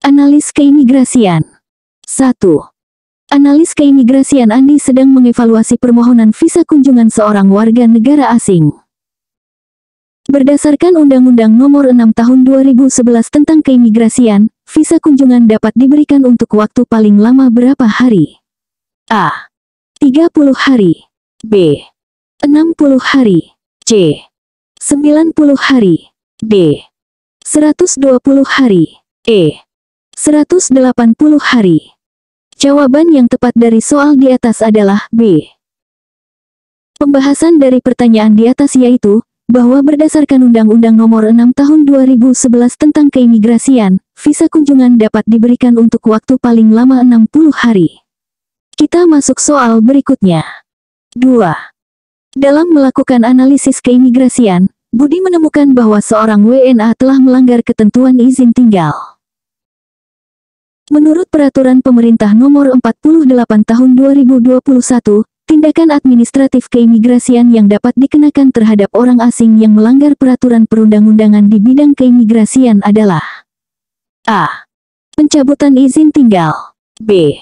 Analis keimigrasian. 1. Analis keimigrasian Andi sedang mengevaluasi permohonan visa kunjungan seorang warga negara asing. Berdasarkan Undang-Undang Nomor 6 Tahun 2011 tentang keimigrasian, visa kunjungan dapat diberikan untuk waktu paling lama berapa hari? A. 30 hari. B. 60 hari. C. 90 hari. D. 120 hari. E. 180 hari. Jawaban yang tepat dari soal di atas adalah B. Pembahasan dari pertanyaan di atas yaitu, bahwa berdasarkan Undang-Undang Nomor 6 Tahun 2011 tentang keimigrasian, visa kunjungan dapat diberikan untuk waktu paling lama 60 hari. Kita masuk soal berikutnya. 2. Dalam melakukan analisis keimigrasian, Budi menemukan bahwa seorang WNA telah melanggar ketentuan izin tinggal. Menurut Peraturan Pemerintah Nomor 48 Tahun 2021, tindakan administratif keimigrasian yang dapat dikenakan terhadap orang asing yang melanggar peraturan perundang-undangan di bidang keimigrasian adalah A. Pencabutan izin tinggal. B.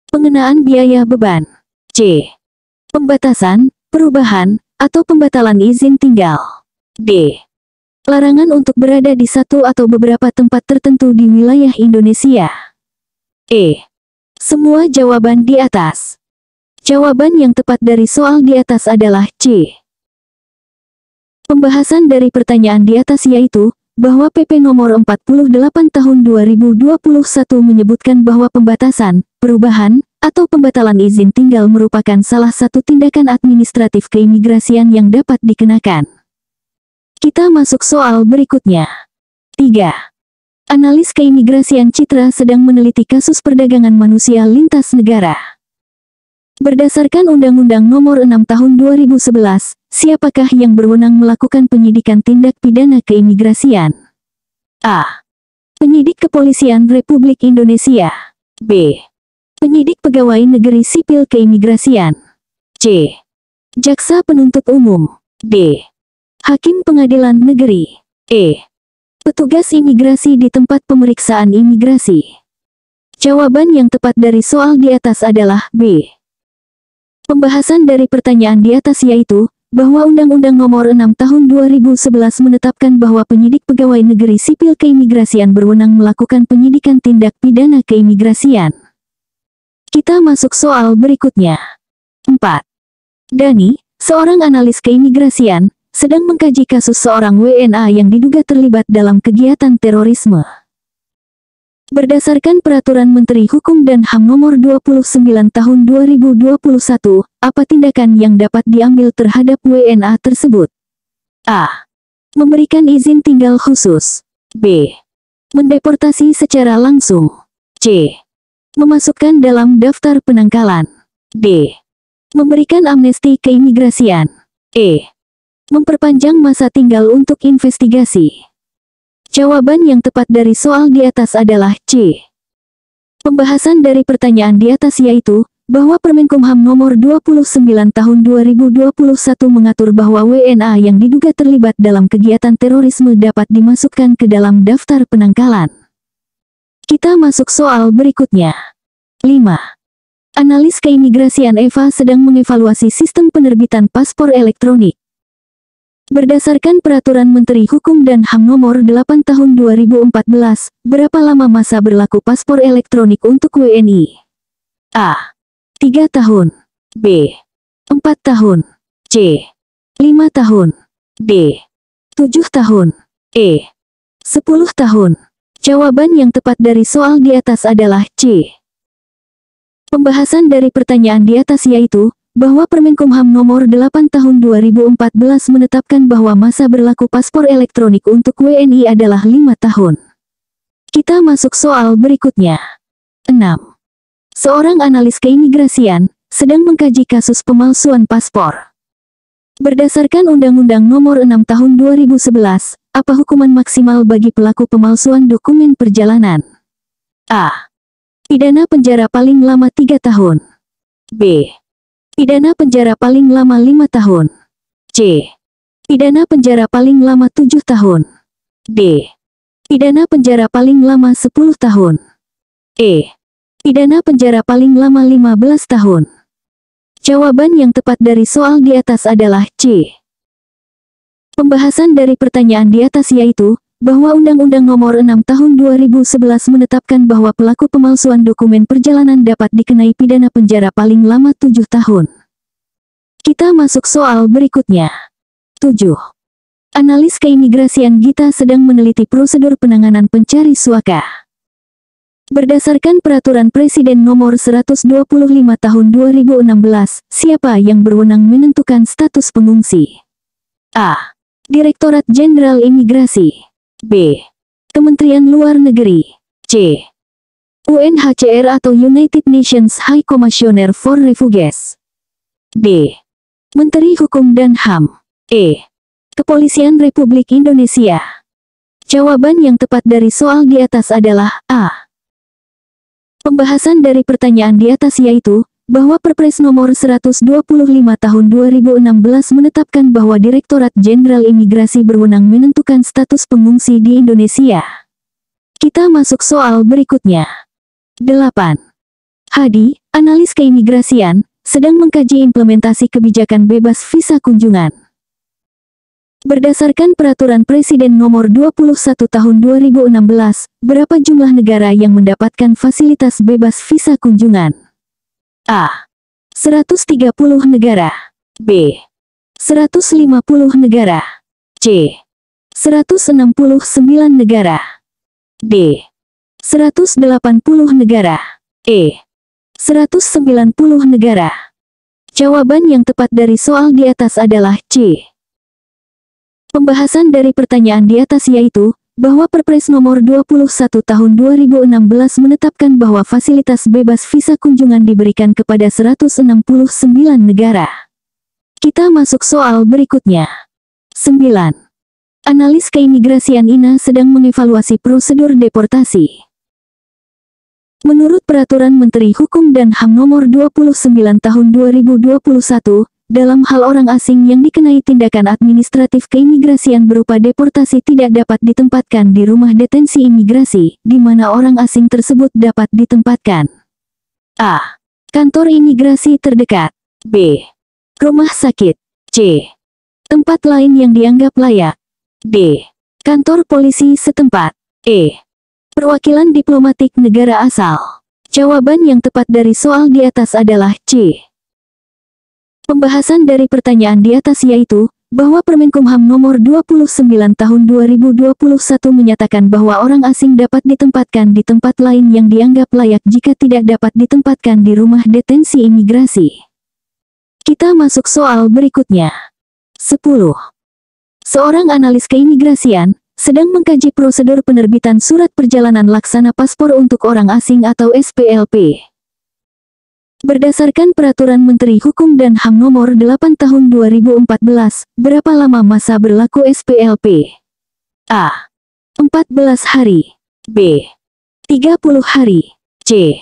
Pengenaan biaya beban. C. Pembatasan, perubahan, atau pembatalan izin tinggal. D. Larangan untuk berada di satu atau beberapa tempat tertentu di wilayah Indonesia. E. Semua jawaban di atas. Jawaban yang tepat dari soal di atas adalah C. Pembahasan dari pertanyaan di atas yaitu, bahwa PP Nomor 48 Tahun 2021 menyebutkan bahwa pembatasan, perubahan, atau pembatalan izin tinggal merupakan salah satu tindakan administratif keimigrasian yang dapat dikenakan. Kita masuk soal berikutnya. 3. Analis keimigrasian Citra sedang meneliti kasus perdagangan manusia lintas negara. Berdasarkan Undang-Undang Nomor 6 Tahun 2011, siapakah yang berwenang melakukan penyidikan tindak pidana keimigrasian? A. Penyidik Kepolisian Republik Indonesia. B. Penyidik Pegawai Negeri Sipil Keimigrasian. C. Jaksa Penuntut Umum. D. Hakim Pengadilan Negeri. E. Petugas imigrasi di tempat pemeriksaan imigrasi. Jawaban yang tepat dari soal di atas adalah B. Pembahasan dari pertanyaan di atas yaitu, bahwa Undang-Undang Nomor 6 Tahun 2011 menetapkan bahwa penyidik pegawai negeri sipil keimigrasian berwenang melakukan penyidikan tindak pidana keimigrasian. Kita masuk soal berikutnya. 4. Dani, seorang analis keimigrasian, sedang mengkaji kasus seorang WNA yang diduga terlibat dalam kegiatan terorisme. Berdasarkan Peraturan Menteri Hukum dan HAM Nomor 29 Tahun 2021, apa tindakan yang dapat diambil terhadap WNA tersebut? A. Memberikan izin tinggal khusus. B. Mendeportasi secara langsung. C. Memasukkan dalam daftar penangkalan. D. Memberikan amnesti keimigrasian. E. Memperpanjang masa tinggal untuk investigasi. Jawaban yang tepat dari soal di atas adalah C. Pembahasan dari pertanyaan di atas yaitu, bahwa Permenkumham Nomor 29 Tahun 2021 mengatur bahwa WNA yang diduga terlibat dalam kegiatan terorisme dapat dimasukkan ke dalam daftar penangkalan. Kita masuk soal berikutnya. 5. Analis keimigrasian Eva sedang mengevaluasi sistem penerbitan paspor elektronik. Berdasarkan Peraturan Menteri Hukum dan HAM Nomor 8 Tahun 2014, berapa lama masa berlaku paspor elektronik untuk WNI? A. 3 tahun. B. 4 tahun. C. 5 tahun. D. 7 tahun. E. 10 tahun. Jawaban yang tepat dari soal di atas adalah C. Pembahasan dari pertanyaan di atas yaitu, bahwa Permenkumham Nomor 8 Tahun 2014 menetapkan bahwa masa berlaku paspor elektronik untuk WNI adalah 5 tahun. Kita masuk soal berikutnya. 6. Seorang analis keimigrasian sedang mengkaji kasus pemalsuan paspor. Berdasarkan Undang-Undang Nomor 6 Tahun 2011, apa hukuman maksimal bagi pelaku pemalsuan dokumen perjalanan? A. Pidana penjara paling lama 3 tahun. B. Pidana penjara paling lama 5 tahun. C. Pidana penjara paling lama 7 tahun. D. Pidana penjara paling lama 10 tahun. E. Pidana penjara paling lama 15 tahun. Jawaban yang tepat dari soal di atas adalah C. Pembahasan dari pertanyaan di atas yaitu, bahwa Undang-Undang Nomor 6 Tahun 2011 menetapkan bahwa pelaku pemalsuan dokumen perjalanan dapat dikenai pidana penjara paling lama 7 tahun. Kita masuk soal berikutnya. 7. Analis keimigrasian Gita sedang meneliti prosedur penanganan pencari suaka. Berdasarkan Peraturan Presiden Nomor 125 Tahun 2016, siapa yang berwenang menentukan status pengungsi? A. Direktorat Jenderal Imigrasi. B. Kementerian Luar Negeri. C. UNHCR atau United Nations High Commissioner for Refugees. D. Menteri Hukum dan HAM. E. Kepolisian Republik Indonesia. Jawaban yang tepat dari soal di atas adalah A. Pembahasan dari pertanyaan di atas yaitu, bahwa Perpres Nomor 125 Tahun 2016 menetapkan bahwa Direktorat Jenderal Imigrasi berwenang menentukan status pengungsi di Indonesia. Kita masuk soal berikutnya. 8. Hadi, analis keimigrasian, sedang mengkaji implementasi kebijakan bebas visa kunjungan. Berdasarkan Peraturan Presiden Nomor 21 Tahun 2016, berapa jumlah negara yang mendapatkan fasilitas bebas visa kunjungan? A. 130 negara. B. 150 negara. C. 169 negara. D. 180 negara. E. 190 negara. Jawaban yang tepat dari soal di atas adalah C. Pembahasan dari pertanyaan di atas yaitu, bahwa Perpres Nomor 21 Tahun 2016 menetapkan bahwa fasilitas bebas visa kunjungan diberikan kepada 169 negara. Kita masuk soal berikutnya. 9. Analis keimigrasian INA sedang mengevaluasi prosedur deportasi. Menurut Peraturan Menteri Hukum dan HAM Nomor 29 Tahun 2021, dalam hal orang asing yang dikenai tindakan administratif keimigrasian berupa deportasi tidak dapat ditempatkan di rumah detensi imigrasi, di mana orang asing tersebut dapat ditempatkan. A. Kantor imigrasi terdekat. B. Rumah sakit. C. Tempat lain yang dianggap layak. D. Kantor polisi setempat. E. Perwakilan diplomatik negara asal. Jawaban yang tepat dari soal di atas adalah C. Pembahasan dari pertanyaan di atas yaitu, bahwa Permenkumham Nomor 29 Tahun 2021 menyatakan bahwa orang asing dapat ditempatkan di tempat lain yang dianggap layak jika tidak dapat ditempatkan di rumah detensi imigrasi. Kita masuk soal berikutnya. 10. Seorang analis keimigrasian sedang mengkaji prosedur penerbitan surat perjalanan laksana paspor untuk orang asing atau SPLP. Berdasarkan Peraturan Menteri Hukum dan HAM Nomor 8 Tahun 2014, berapa lama masa berlaku SPLP? A. 14 hari. B. 30 hari. C.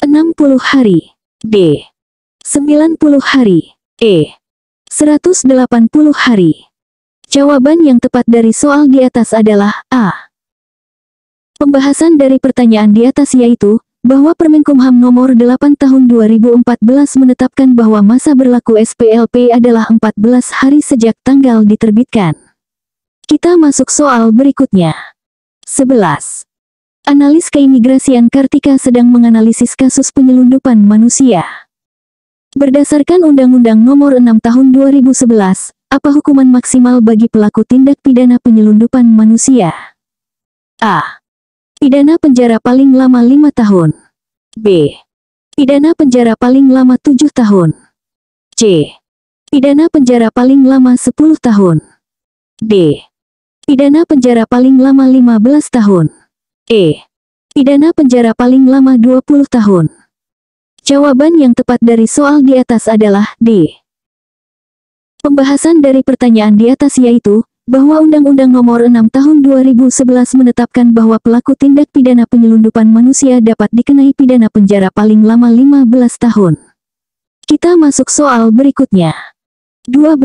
60 hari. D. 90 hari. E. 180 hari. Jawaban yang tepat dari soal di atas adalah A. Pembahasan dari pertanyaan di atas yaitu, bahwa Permenkumham Nomor 8 Tahun 2014 menetapkan bahwa masa berlaku SPLP adalah 14 hari sejak tanggal diterbitkan. Kita masuk soal berikutnya. 11. Analis keimigrasian Kartika sedang menganalisis kasus penyelundupan manusia. Berdasarkan Undang-Undang Nomor 6 Tahun 2011, apa hukuman maksimal bagi pelaku tindak pidana penyelundupan manusia? A. Pidana penjara paling lama 5 tahun. B. Pidana penjara paling lama 7 tahun. C. Pidana penjara paling lama 10 tahun. D. Pidana penjara paling lama 15 tahun. E. Pidana penjara paling lama 20 tahun. Jawaban yang tepat dari soal di atas adalah D. Pembahasan dari pertanyaan di atas yaitu, bahwa Undang-Undang Nomor 6 Tahun 2011 menetapkan bahwa pelaku tindak pidana penyelundupan manusia dapat dikenai pidana penjara paling lama 15 tahun. Kita masuk soal berikutnya. 12.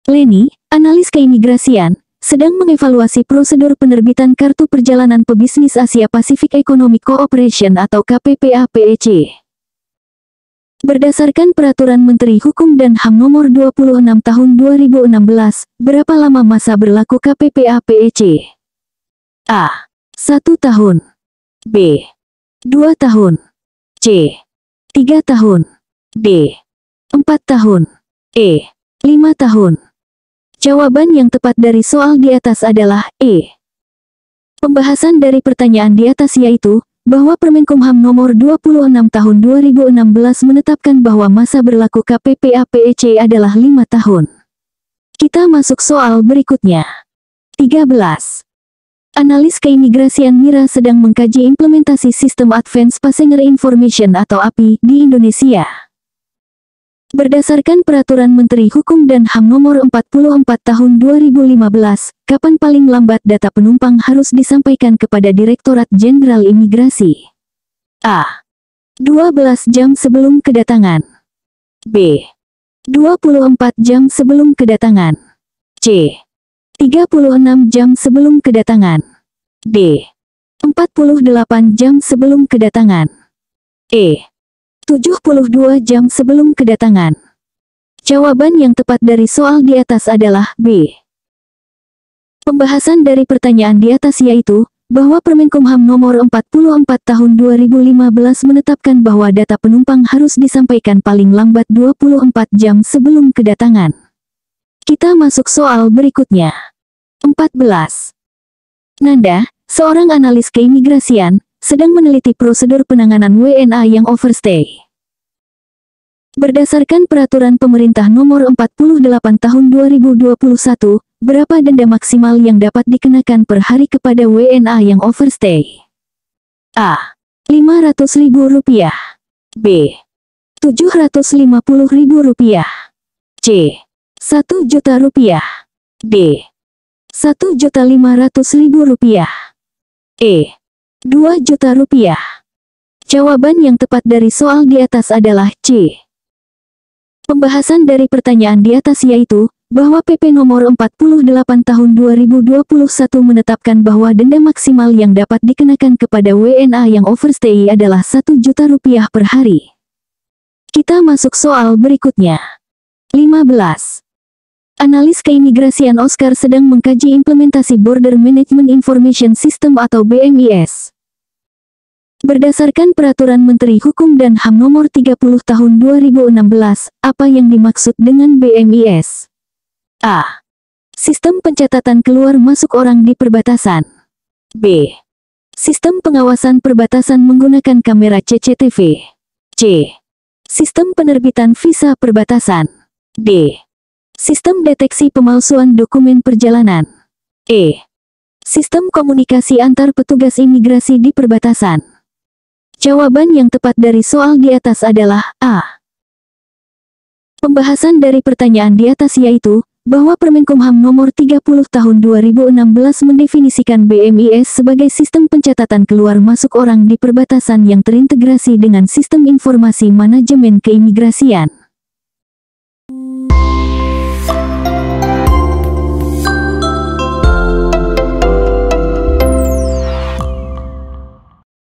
Leni, analis keimigrasian, sedang mengevaluasi prosedur penerbitan Kartu Perjalanan Pebisnis Asia Pacific Economic Cooperation atau KPPA-PEC. Berdasarkan Peraturan Menteri Hukum dan HAM Nomor 26 Tahun 2016, berapa lama masa berlaku KPPA-PEC? A. 1 tahun. B. 2 tahun. C. 3 tahun. D. 4 tahun. E. 5 tahun. Jawaban yang tepat dari soal di atas adalah E. Pembahasan dari pertanyaan di atas yaitu, bahwa Permenkumham Nomor 26 Tahun 2016 menetapkan bahwa masa berlaku KPPA-PEC adalah 5 tahun. Kita masuk soal berikutnya. 13. Analis Keimigrasian Mira sedang mengkaji implementasi Sistem Advance Passenger Information atau API di Indonesia. Berdasarkan Peraturan Menteri Hukum dan HAM Nomor 44 Tahun 2015, kapan paling lambat data penumpang harus disampaikan kepada Direktorat Jenderal Imigrasi? A. 12 jam sebelum kedatangan. B. 24 jam sebelum kedatangan. C. 36 jam sebelum kedatangan. D. 48 jam sebelum kedatangan. E. 72 jam sebelum kedatangan. Jawaban yang tepat dari soal di atas adalah B. Pembahasan dari pertanyaan di atas yaitu, bahwa Permenkumham Nomor 44 Tahun 2015 menetapkan bahwa data penumpang harus disampaikan paling lambat 24 jam sebelum kedatangan. Kita masuk soal berikutnya. 14. Nanda, seorang analis keimigrasian, sedang meneliti prosedur penanganan WNA yang overstay. Berdasarkan Peraturan Pemerintah Nomor 48 Tahun 2021, berapa denda maksimal yang dapat dikenakan per hari kepada WNA yang overstay? A. Rp500.000. B. Rp750.000. C. Rp1.000.000. D. Rp1.500.000. E. Rp2.000.000. Jawaban yang tepat dari soal di atas adalah C. Pembahasan dari pertanyaan di atas yaitu, bahwa PP Nomor 48 Tahun 2021 menetapkan bahwa denda maksimal yang dapat dikenakan kepada WNA yang overstay adalah Rp1.000.000 per hari. Kita masuk soal berikutnya. 15. Analis Keimigrasian Oscar sedang mengkaji implementasi Border Management Information System atau BMIS. Berdasarkan Peraturan Menteri Hukum dan HAM Nomor 30 Tahun 2016, apa yang dimaksud dengan BMIS? A. Sistem pencatatan keluar masuk orang di perbatasan. B. Sistem pengawasan perbatasan menggunakan kamera CCTV. C. Sistem penerbitan visa perbatasan. D. Sistem deteksi pemalsuan dokumen perjalanan. E. Sistem komunikasi antar petugas imigrasi di perbatasan. Jawaban yang tepat dari soal di atas adalah A. Pembahasan dari pertanyaan di atas yaitu, bahwa Permenkumham Nomor 30 Tahun 2016 mendefinisikan BMIS sebagai sistem pencatatan keluar masuk orang di perbatasan yang terintegrasi dengan sistem informasi manajemen keimigrasian.